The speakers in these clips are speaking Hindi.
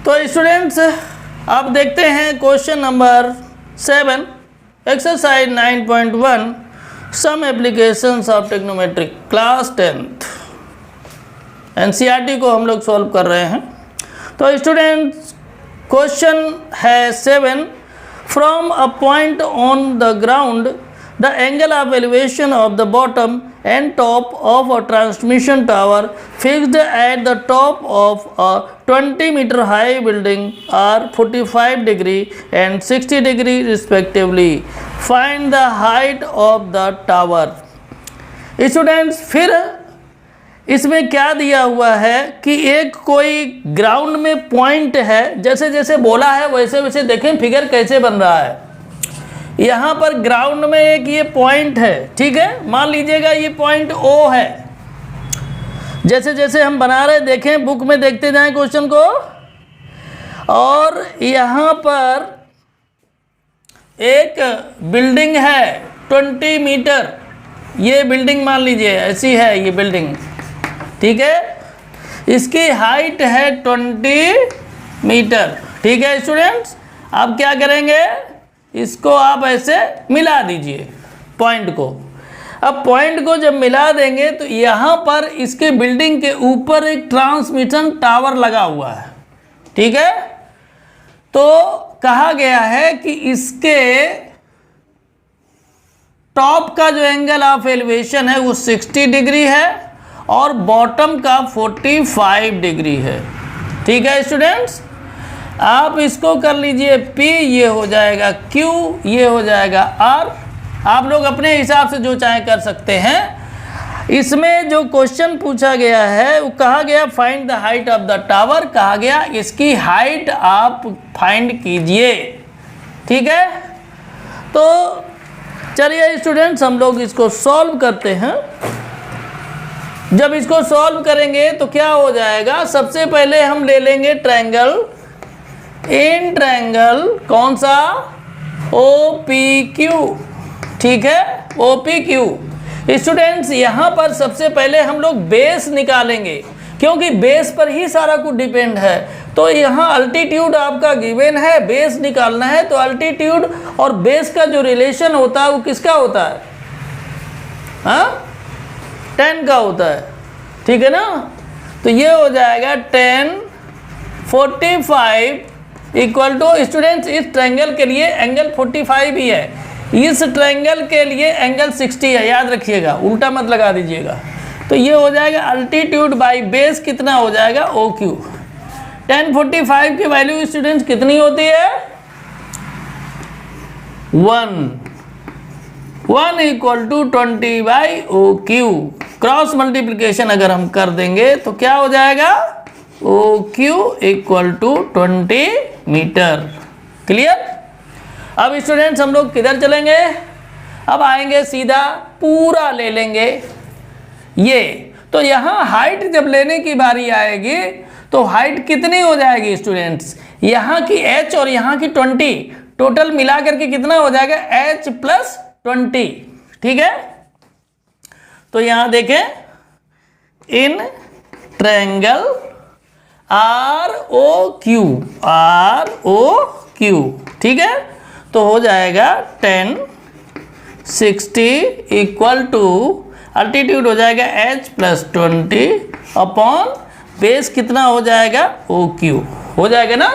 तो स्टूडेंट्स अब देखते हैं question number 7 exercise 9.1 some applications of trigonometry class 10th NCERT को हम लोग सॉल्व कर रहे हैं। तो स्टूडेंट्स क्वेश्चन है 7 from a point on the ground the angle of elevation of the bottom and top of a transmission tower fixed at the top of a 20-meter high building are 45 degree and 60 degree respectively. Find the height of the tower. Students, फिर इसमें क्या दिया हुआ है कि एक कोई ग्राउंड में पॉइंट है, जैसे जैसे बोला है वैसे वैसे देखें फिगर कैसे बन रहा है। यहाँ पर ग्राउंड में एक ये पॉइंट है, ठीक है, मान लीजिएगा ये पॉइंट O है। जैसे जैसे हम बना रहे देखें, बुक में देखते जाएं क्वेश्चन को। और यहाँ पर एक बिल्डिंग है 20 मीटर, ये बिल्डिंग मान लीजिए ऐसी है ये बिल्डिंग, ठीक है, इसकी हाइट है 20 मीटर, ठीक है स्टूडेंट्स। आप क्या करेंगे, इसको आप ऐसे मिला दीजिए पॉइंट को। अब पॉइंट को जब मिला देंगे तो यहाँ पर इसके बिल्डिंग के ऊपर एक ट्रांसमिशन टावर लगा हुआ है, ठीक है। तो कहा गया है कि इसके टॉप का जो एंगल ऑफ एलिवेशन है वो 60 डिग्री है और बॉटम का 45 डिग्री है, ठीक है स्टूडेंट्स। आप इसको कर लीजिए P, ये हो जाएगा Q, ये हो जाएगा R। आप लोग अपने हिसाब से जो चाहे कर सकते हैं। इसमें जो क्वेश्चन पूछा गया है वो कहा गया find the height of the tower, कहा गया इसकी हाइट आप फाइंड कीजिए, ठीक है। तो चलिए स्टूडेंट्स हम लोग इसको सॉल्व करते हैं। जब इसको सॉल्व करेंगे तो क्या हो जाएगा, सबसे पहले हम ले लेंगे ट्रायंगल, इन ट्रायंगल कौन सा, OPQ, ठीक है, OPQ। स्टूडेंट्स यहाँ पर सबसे पहले हम लोग बेस निकालेंगे क्योंकि बेस पर ही सारा कुछ डिपेंड है। तो यहाँ अल्टीट्यूड आपका गिवन है, बेस निकालना है, तो अल्टीट्यूड और बेस का जो रिलेशन होता है वो किसका होता है, हाँ 10 का होता है, ठीक है ना। तो ये हो जाएगा 10 45 इक्वल टू, स्टूडेंट्स इस ट्रायंगल के लिए एंगल 45 ही है, इस ट्रायंगल के लिए एंगल 60 है, याद रखिएगा, उल्टा मत लगा दीजिएगा। तो ये हो जाएगा अल्टीट्यूड बाई बेस कितना हो जाएगा OQ। 1045 की वैल्यू स्टूडेंट्स कितनी होती है, 1 equal to 20 by OQ। Cross multiplication अगर हम कर देंगे तो क्या हो जाएगा, OQ equal to 20 metre. Clear. अब स्टूडेंट्स हम लोग किधर चलेंगे, अब आएंगे सीधा पूरा ले लेंगे ये। तो यहाँ हाइट जब लेने की बारी आएगी तो हाइट कितनी हो जाएगी स्टूडेंट्स, यहाँ की H और यहाँ की 20 टोटल मिला करके कितना हो जाएगा H प्लस 20, ठीक है। तो यहाँ देखें इन ट्रायंगल ROQ, ठीक है। तो हो जाएगा 10 60 इक्वल टू अल्टीट्यूड हो जाएगा H प्लस 20 अपॉन बेस कितना हो जाएगा OQ, हो जाएगा ना।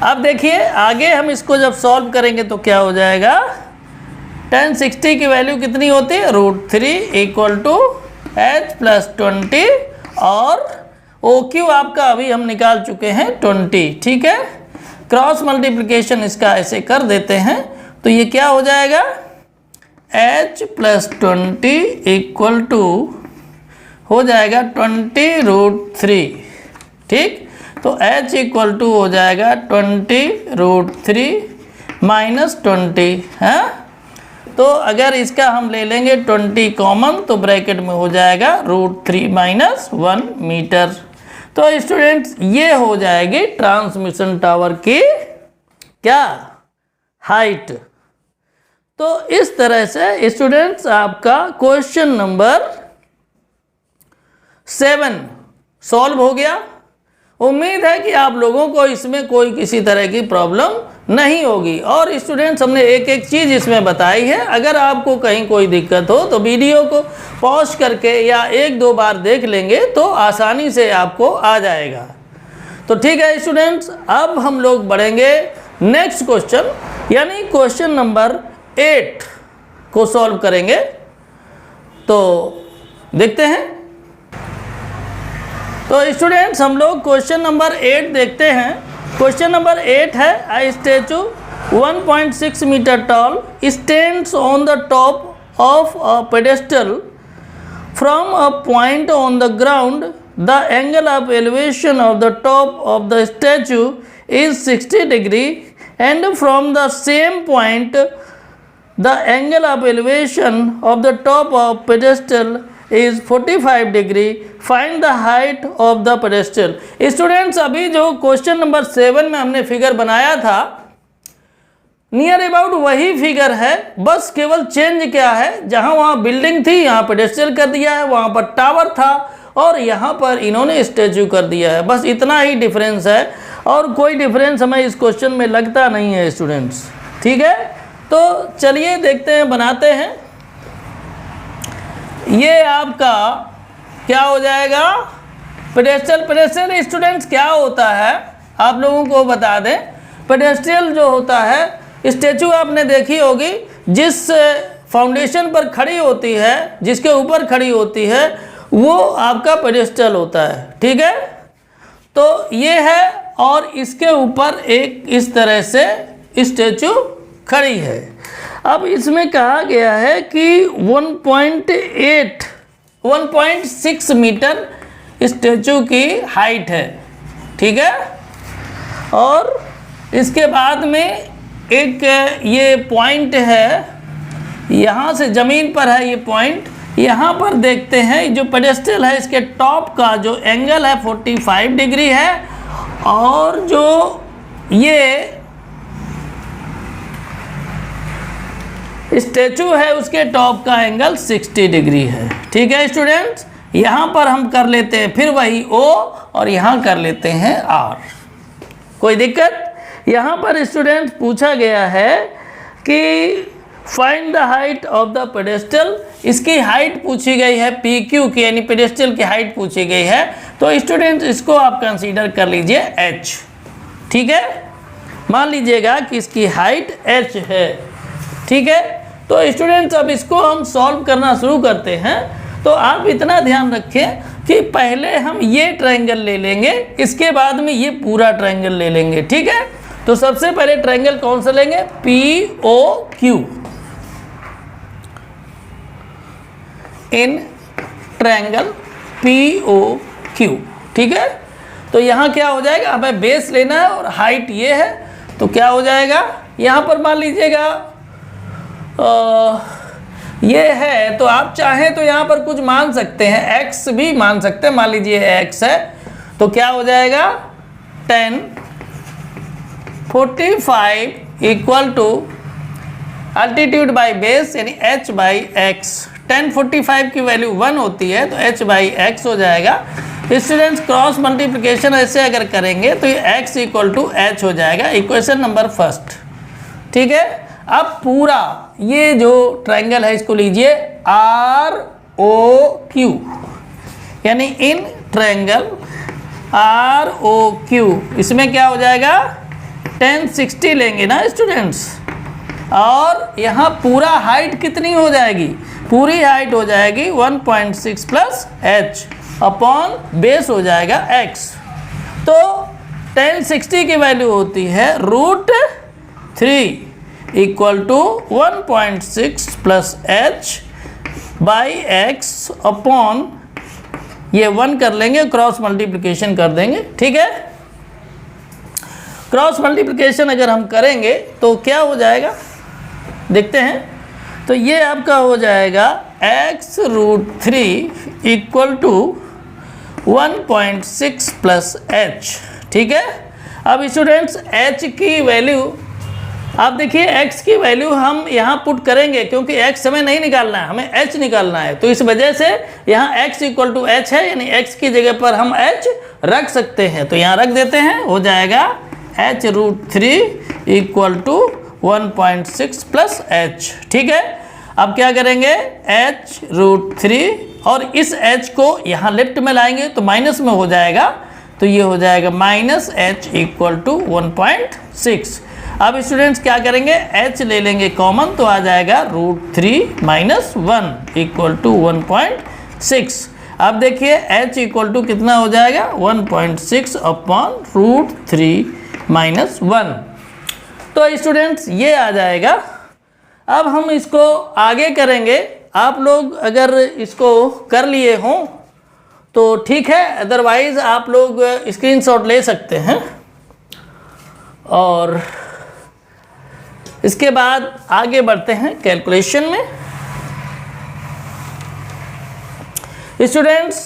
अब देखिए आगे हम इसको जब सॉल्व करेंगे तो क्या हो जाएगा, 10 60 की वैल्यू कितनी होती है √3 इक्वल टू H प्लस 20 और OQ आपका अभी हम निकाल चुके हैं 20, ठीक है। क्रॉस मल्टीप्लिकेशन इसका ऐसे कर देते हैं तो ये क्या हो जाएगा, H प्लस 20 इक्वल टू हो जाएगा 20√3, ठीक। तो H इक्वल टू हो जाएगा 20√3 माइनस 20 है। तो अगर इसका हम ले लेंगे 20 कॉमन तो ब्रैकेट में हो जाएगा √3 माइनस 1 मीटर। तो स्टूडेंट्स ये हो जाएगी ट्रांसमिशन टावर की क्या हाइट। तो इस तरह से स्टूडेंट्स आपका क्वेश्चन नंबर 7 सॉल्व हो गया। उम्मीद है कि आप लोगों को इसमें कोई किसी तरह की प्रॉब्लम नहीं होगी। और स्टूडेंट्स हमने एक एक चीज़ इसमें बताई है। अगर आपको कहीं कोई दिक्कत हो तो वीडियो को पॉज करके या एक दो बार देख लेंगे तो आसानी से आपको आ जाएगा। तो ठीक है स्टूडेंट्स, अब हम लोग बढ़ेंगे नेक्स्ट क्वेश्चन, यानी क्वेश्चन नंबर 8 को सॉल्व करेंगे। तो देखते हैं। तो स्टूडेंट्स हम लोग क्वेश्चन नंबर 8 देखते हैं। क्वेश्चन नंबर 8 है, a statue 1.6 metre tall stands on the top of a pedestal from a point on the ground. The angle of elevation of the top of the statue is 60 degree and from the same point the angle of elevation of the top of pedestal is 45 degree. Find the height of the pedestal. Students अभी जो क्वेश्चन नंबर 7 में हमने फिगर बनाया था, नियर अबाउट वही फिगर है, बस केवल चेंज क्या है, जहां वहां बिल्डिंग थी यहाँ पेडेस्टल कर दिया है, वहां पर टावर था और यहाँ पर इन्होंने स्टैचू कर दिया है। बस इतना ही डिफरेंस है और कोई डिफरेंस हमें इस क्वेश्चन में लगता नहीं है स्टूडेंट्स। ठीक है, तो चलिए देखते हैं, बनाते हैं। ये आपका क्या हो जाएगा, पेडेस्टल। पेडेस्टल स्टूडेंट्स क्या होता है आप लोगों को बता दें। पेडेस्टल जो होता है, स्टैचू आपने देखी होगी जिस फाउंडेशन पर खड़ी होती है, जिसके ऊपर खड़ी होती है, वो आपका पेडेस्टल होता है। ठीक है, तो ये है और इसके ऊपर एक इस तरह से स्टैचू खड़ी है। अब इसमें कहा गया है कि 1.6 मीटर स्टैचू की हाइट है। ठीक है, और इसके बाद में एक ये पॉइंट है, यहाँ से ज़मीन पर है ये पॉइंट। यहाँ पर देखते हैं जो पेडेस्टल है इसके टॉप का जो एंगल है 45 डिग्री है और जो ये स्टैचू है उसके टॉप का एंगल 60 डिग्री है। ठीक है स्टूडेंट्स, यहाँ पर हम कर लेते हैं फिर वही O और यहाँ कर लेते हैं R। कोई दिक्कत? यहाँ पर स्टूडेंट्स पूछा गया है कि find the height of the pedestal. इसकी हाइट पूछी गई है PQ की, यानी पेडेस्टल की हाइट पूछी गई है। तो स्टूडेंट्स इसको आप कंसीडर कर लीजिए H। ठीक है, मान लीजिएगा कि इसकी हाइट H है। ठीक है, तो स्टूडेंट्स अब इसको हम सॉल्व करना शुरू करते हैं। तो आप इतना ध्यान रखें कि पहले हम ये ट्रायंगल ले लेंगे, इसके बाद में ये पूरा ट्रायंगल ले लेंगे। ठीक है, तो सबसे पहले ट्रायंगल कौन सा लेंगे, POQ। In triangle POQ। ठीक है, तो यहाँ क्या हो जाएगा, हमें बेस लेना है और हाइट ये है, तो क्या हो जाएगा, यहाँ पर मान लीजिएगा ये है, तो आप चाहें तो यहाँ पर कुछ मान सकते हैं, x भी मान सकते हैं। मान लीजिए x है, तो क्या हो जाएगा 10 45 equal to altitude by base यानी h बाई x। 10 45 की वैल्यू 1 होती है तो h बाई x हो जाएगा। स्टूडेंट्स क्रॉस मल्टीप्लिकेशन ऐसे अगर करेंगे तो ये x इक्वल टू h हो जाएगा, इक्वेशन नंबर फर्स्ट। ठीक है, अब पूरा ये जो ट्रायंगल है इसको लीजिए ROQ, यानी इन ट्रायंगल ROQ। इसमें क्या हो जाएगा 10 60 लेंगे ना स्टूडेंट्स, और यहाँ पूरा हाइट कितनी हो जाएगी, पूरी हाइट हो जाएगी 1.6 प्लस h अपॉन बेस हो जाएगा x। तो 10 60 की वैल्यू होती है √3 equal to 1.6 plus h by x upon ये 1 कर लेंगे, क्रॉस मल्टीप्लिकेशन कर देंगे। ठीक है, क्रॉस मल्टीप्लिकेशन अगर हम करेंगे तो क्या हो जाएगा देखते हैं। तो ये आपका हो जाएगा x√3 equal to 1.6 plus h। ठीक है, अब स्टूडेंट्स h की वैल्यू आप देखिए x की वैल्यू हम यहाँ पुट करेंगे क्योंकि x हमें नहीं निकालना है, हमें h निकालना है। तो इस वजह से यहाँ x इक्वल टू h है, यानी x की जगह पर हम h रख सकते हैं। तो यहाँ रख देते हैं, हो जाएगा h√3 equal to 1.6 plus h। ठीक है, अब क्या करेंगे, h√3 और इस h को यहाँ लेफ्ट में लाएंगे तो माइनस में हो जाएगा, तो ये हो जाएगा माइनस h इक्वल टू 1.6। अब स्टूडेंट्स क्या करेंगे, h ले लेंगे कॉमन, तो आ जाएगा √3 माइनस 1 इक्वल टू 1.6। अब देखिए h इक्वल टू कितना हो जाएगा, 1.6 अपॉन √3 माइनस 1। तो स्टूडेंट्स ये आ जाएगा। अब हम इसको आगे करेंगे। आप लोग अगर इसको कर लिए हों तो ठीक है, अदरवाइज़ आप लोग स्क्रीनशॉट ले सकते हैं। और इसके बाद आगे बढ़ते हैं कैलकुलेशन में। स्टूडेंट्स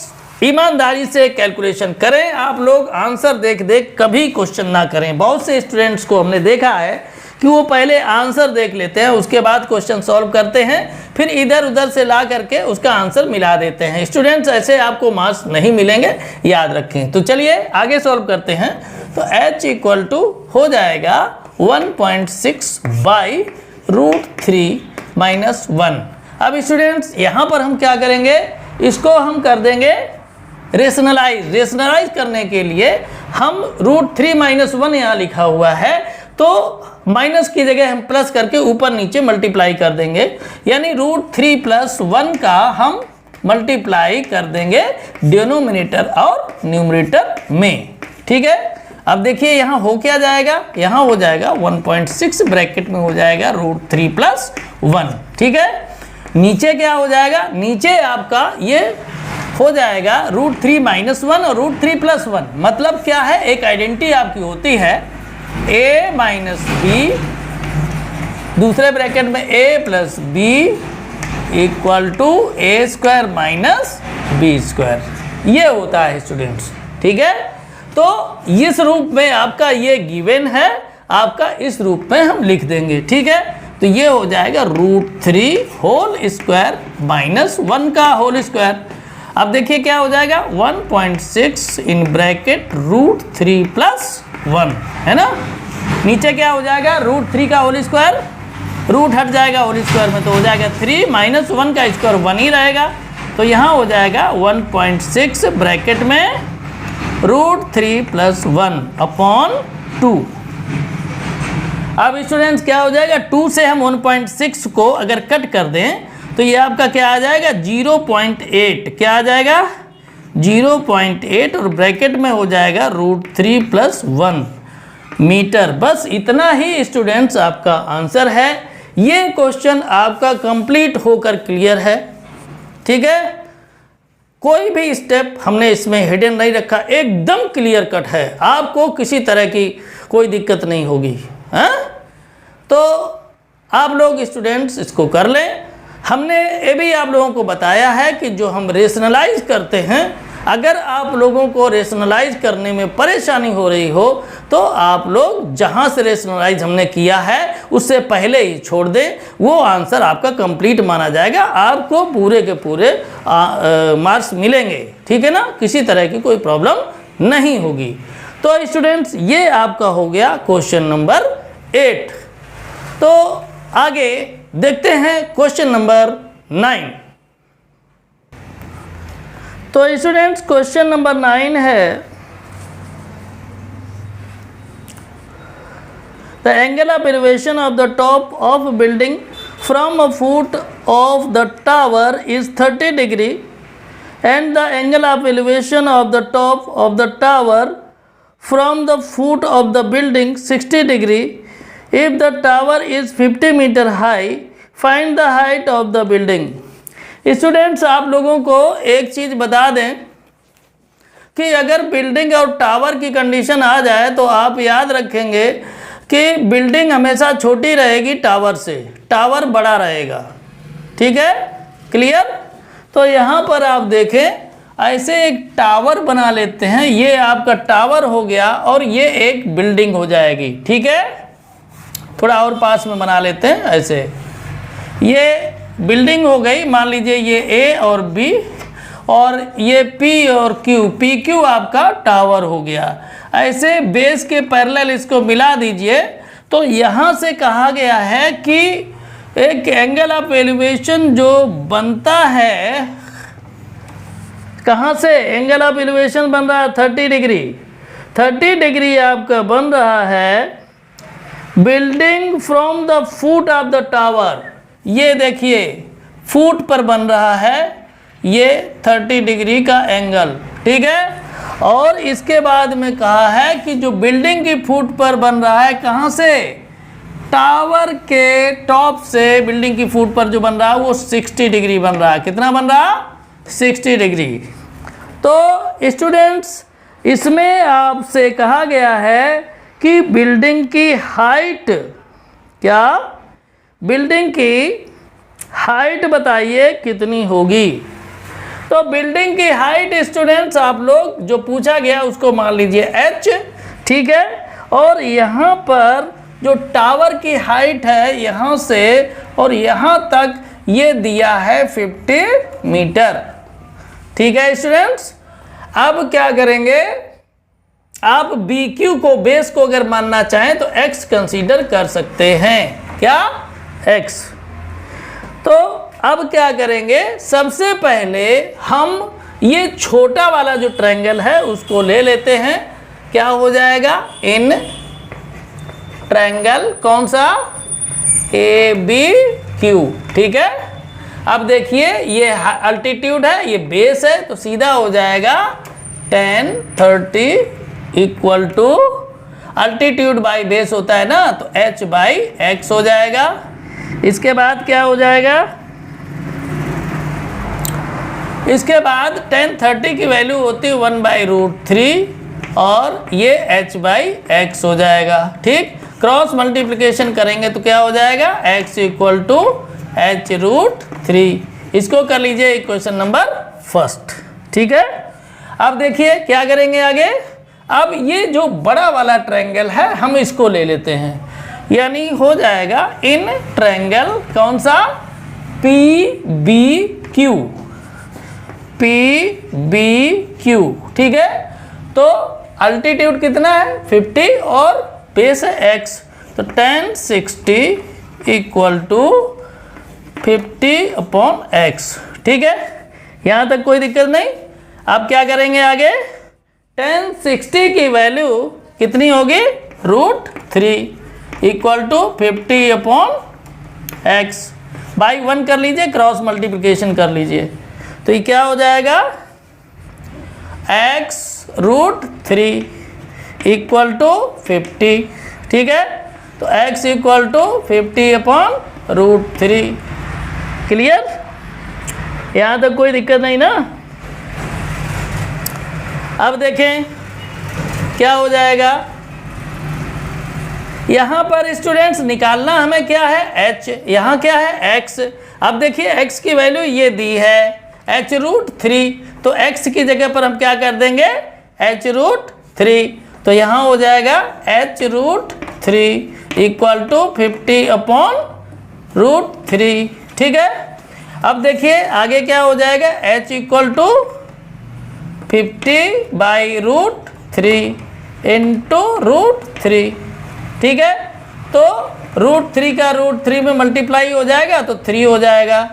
ईमानदारी से कैलकुलेशन करें, आप लोग आंसर देख देख कभी क्वेश्चन ना करें। बहुत से स्टूडेंट्स को हमने देखा है कि वो पहले आंसर देख लेते हैं, उसके बाद क्वेश्चन सॉल्व करते हैं, फिर इधर उधर से ला करके उसका आंसर मिला देते हैं। स्टूडेंट्स ऐसे आपको मार्क्स नहीं मिलेंगे, याद रखें। तो चलिए आगे सॉल्व करते हैं। तो h इक्वल टू हो जाएगा 1.6 बाई √3 माइनस 1। अब स्टूडेंट्स यहाँ पर हम क्या करेंगे, इसको हम कर देंगे रेशनलाइज। रेशनलाइज करने के लिए हम √3 माइनस 1 यहाँ लिखा हुआ है, तो माइनस की जगह हम प्लस करके ऊपर नीचे मल्टीप्लाई कर देंगे, यानी √3 प्लस 1 का हम मल्टीप्लाई कर देंगे डिनोमिनेटर और न्यूमरेटर में। ठीक है, अब देखिए यहाँ हो क्या जाएगा, यहाँ हो जाएगा 1.6 ब्रैकेट में हो जाएगा √3 प्लस 1। ठीक है, नीचे क्या हो जाएगा, नीचे आपका ये हो जाएगा √3 माइनस 1 और √3 प्लस 1। मतलब क्या है, एक आइडेंटिटी आपकी होती है a माइनस बी, दूसरे ब्रैकेट में a plus B equal to a² minus b²। ये होता है स्टूडेंट्स। ठीक है, तो इस रूप में आपका ये गिवन है, आपका इस रूप में हम लिख देंगे। ठीक है, तो ये हो जाएगा √3 होल स्क्वायर माइनस 1 का होल स्क्वायर। अब देखिए क्या हो जाएगा, 1.6 इन ब्रैकेट √3 प्लस 1 है ना। नीचे क्या हो जाएगा, √3 का होल स्क्वायर, रूट हट जाएगा होल स्क्वायर में, तो हो जाएगा 3 माइनस 1 का स्क्वायर 1 ही रहेगा। तो यहाँ हो जाएगा 1.6 ब्रैकेट में √3 प्लस 1 अपॉन 2। अब स्टूडेंट्स क्या हो जाएगा, 2 से हम 1.6 को अगर कट कर दें तो ये आपका क्या आ जाएगा, 0.8। क्या आ जाएगा, 0.8 और ब्रैकेट में हो जाएगा √3 प्लस 1 मीटर। बस इतना ही स्टूडेंट्स आपका आंसर है। ये क्वेश्चन आपका कंप्लीट होकर क्लियर है। ठीक है, कोई भी स्टेप हमने इसमें हिडन नहीं रखा, एकदम क्लियर कट है, आपको किसी तरह की कोई दिक्कत नहीं होगी। हाँ, तो आप लोग स्टूडेंट्स इसको कर लें। हमने ये भी आप लोगों को बताया है कि जो हम रेशनलाइज करते हैं, अगर आप लोगों को रेशनलाइज करने में परेशानी हो रही हो तो आप लोग जहां से रेशनलाइज हमने किया है उससे पहले ही छोड़ दें, वो आंसर आपका कंप्लीट माना जाएगा, आपको पूरे के पूरे मार्क्स मिलेंगे। ठीक है ना, किसी तरह की कोई प्रॉब्लम नहीं होगी। तो स्टूडेंट्स ये आपका हो गया क्वेश्चन नंबर 8। तो आगे देखते हैं क्वेश्चन नंबर 9। तो स्टूडेंट्स क्वेश्चन नंबर 9 है, the angle of elevation of the top of building from a foot of the tower is 30 degree and the angle of elevation of the top of the tower from the foot of the building 60 degree. If the tower is 50 metre high, find the height of the building. Students आप लोगों को एक चीज़ बता दें कि अगर बिल्डिंग और टावर की कंडीशन आ जाए तो आप याद रखेंगे कि बिल्डिंग हमेशा छोटी रहेगी टावर से, टावर बड़ा रहेगा। ठीक है, क्लियर। तो यहाँ पर आप देखें, ऐसे एक टावर बना लेते हैं, ये आपका टावर हो गया और ये एक बिल्डिंग हो जाएगी। ठीक है, थोड़ा और पास में बना लेते हैं ऐसे। ये बिल्डिंग हो गई, मान लीजिए ये ए और बी, और ये पी और क्यू, पी क्यू आपका टावर हो गया। ऐसे बेस के पैरेलल इसको मिला दीजिए। तो यहाँ से कहा गया है कि एक एंगल ऑफ एलिवेशन जो बनता है, कहाँ से एंगल ऑफ एलिवेशन बन रहा है 30 डिग्री। 30 डिग्री आपका बन रहा है building from the foot of the tower. ये देखिए फुट पर बन रहा है ये 30 डिग्री का एंगल, ठीक है। और इसके बाद में कहा है कि जो बिल्डिंग की फुट पर बन रहा है, कहाँ से, टावर के टॉप से बिल्डिंग की फुट पर जो बन रहा है वो 60 डिग्री बन रहा है। कितना बन रहा है, 60 डिग्री। तो स्टूडेंट्स इसमें आपसे कहा गया है कि बिल्डिंग की हाइट, क्या, बिल्डिंग की हाइट बताइए कितनी होगी। तो बिल्डिंग की हाइट स्टूडेंट्स आप लोग जो पूछा गया उसको मान लीजिए h, ठीक है। और यहाँ पर जो टावर की हाइट है यहाँ से और यहाँ तक ये दिया है 50 मीटर, ठीक है स्टूडेंट्स। अब क्या करेंगे, आप BQ को, बेस को अगर मानना चाहें तो x कंसीडर कर सकते हैं, क्या, x। तो अब क्या करेंगे, सबसे पहले हम ये छोटा वाला जो ट्रायंगल है उसको ले लेते हैं। क्या हो जाएगा, इन ट्रायंगल कौन सा, ABQ, ठीक है। अब देखिए ये अल्टीट्यूड है, ये बेस है, तो सीधा हो जाएगा tan 30 equal to altitude by base होता है ना, तो h बाई x हो जाएगा। इसके बाद क्या हो जाएगा, इसके बाद tan 30 की वैल्यू होती है 1/√3 और ये h बाई x हो जाएगा, ठीक। क्रॉस मल्टीप्लिकेशन करेंगे तो क्या हो जाएगा, x इक्वल टू h√3। इसको कर लीजिए इक्वेशन नंबर फर्स्ट, ठीक है। अब देखिए क्या करेंगे आगे। अब ये जो बड़ा वाला ट्रायंगल है हम इसको ले लेते हैं, यानी हो जाएगा इन ट्रायंगल कौन सा, PBQ, PBQ, ठीक है। तो अल्टीट्यूड कितना है 50 और बेस है x, तो tan 60 इक्वल टू 50/x, ठीक है। यहाँ तक कोई दिक्कत नहीं। अब क्या करेंगे आगे, tan 60 की वैल्यू कितनी होगी, √3 इक्वल टू 50/x बाई 1 कर लीजिए, क्रॉस मल्टीप्लिकेशन कर लीजिए, तो ये क्या हो जाएगा, x√3 इक्वल टू 50, ठीक है। तो x इक्वल टू 50/√3, क्लियर। यहाँ तक कोई दिक्कत नहीं ना। अब देखें क्या हो जाएगा, यहाँ पर स्टूडेंट्स निकालना हमें क्या है, h, यहाँ क्या है x। अब देखिए x की वैल्यू ये दी है h√3, तो x की जगह पर हम क्या कर देंगे, h√3, तो यहाँ हो जाएगा h√3 इक्वल टू 50/√3, ठीक है। अब देखिए आगे क्या हो जाएगा, h इक्वल टू 50/√3 इंटू √3, ठीक है। तो √3 का √3 में मल्टीप्लाई हो जाएगा तो 3 हो जाएगा,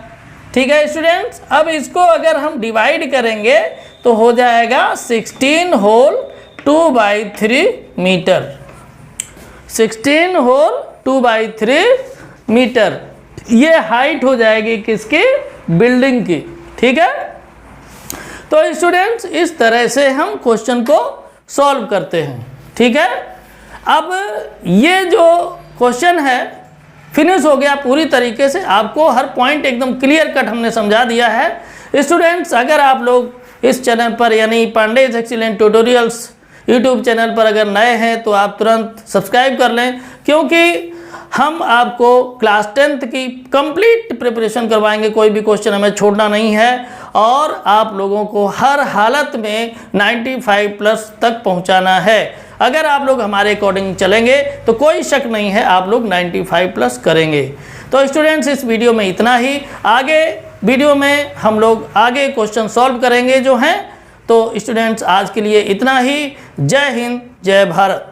ठीक है स्टूडेंट्स। अब इसको अगर हम डिवाइड करेंगे तो हो जाएगा 16 होल 2/3 मीटर, 16 होल 2/3 मीटर, ये हाइट हो जाएगी किसकी, बिल्डिंग की, ठीक है। तो स्टूडेंट्स इस तरह से हम क्वेश्चन को सॉल्व करते हैं, ठीक है। अब ये जो क्वेश्चन है फिनिश हो गया पूरी तरीके से, आपको हर पॉइंट एकदम क्लियर कट हमने समझा दिया है। स्टूडेंट्स अगर आप लोग इस चैनल पर यानी Pandey's excellent tutorials YouTube channel पर अगर नए हैं तो आप तुरंत सब्सक्राइब कर लें, क्योंकि हम आपको क्लास 10th की कंप्लीट प्रिपरेशन करवाएंगे, कोई भी क्वेश्चन हमें छोड़ना नहीं है और आप लोगों को हर हालत में 95+ तक पहुंचाना है। अगर आप लोग हमारे अकॉर्डिंग चलेंगे तो कोई शक नहीं है आप लोग 95 प्लस करेंगे। तो स्टूडेंट्स इस वीडियो में इतना ही, आगे वीडियो में हम लोग आगे क्वेश्चन सॉल्व करेंगे जो हैं। तो स्टूडेंट्स आज के लिए इतना ही। जय हिंद, जय भारत।